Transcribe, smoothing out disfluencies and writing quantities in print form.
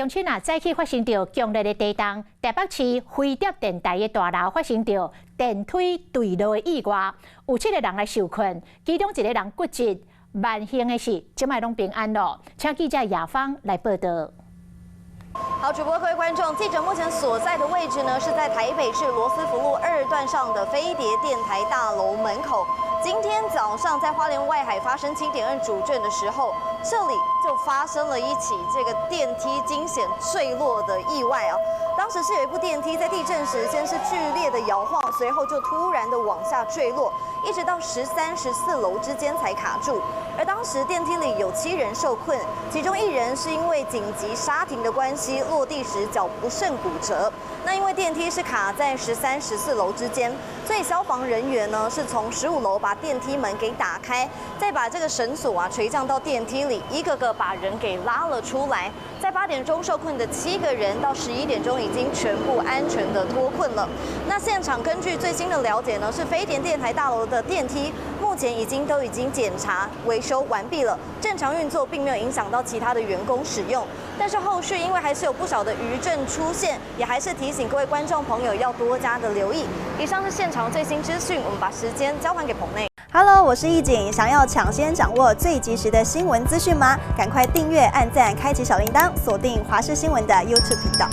乡亲啊，早起发生着强烈的地动，台北市飞碟电台的大楼发生着电梯坠落的意外，有7个人来受困，其中1个人骨折。万幸的是，即卖拢平安咯。请记者亚芳来报道。 好，主播各位观众，记者目前所在的位置呢，是在台北市罗斯福路2段上的飞碟电台大楼门口。今天早上在花莲外海发生7.2主震的时候，这里就发生了一起这个电梯惊险坠落的意外啊。当时是有一部电梯在地震时先是剧烈的摇晃，随后就突然的往下坠落，一直到13、14楼之间才卡住。而当时电梯里有7人受困，其中1人是因为紧急刹停的关系，落地时脚不慎骨折。那因为电梯是卡在13、14楼之间，所以消防人员呢是从15楼把电梯门给打开，再把这个绳索垂降到电梯里，一个个把人给拉了出来。在8点钟受困的7个人，到11点钟已经全部安全的脱困了。那现场根据最新的了解呢，是飞碟电台大楼的电梯目前已经检查维修完毕了，正常运作，并没有影响到其他的员工使用。但是后续因为还是有不少的余震出现，也还是提醒各位观众朋友要多加的留意。以上是现场最新资讯，我们把时间交还给棚内。Hello， 我是易景，想要抢先掌握最及时的新闻资讯吗？赶快订阅、按赞、开启小铃铛，锁定华视新闻的 YouTube 频道。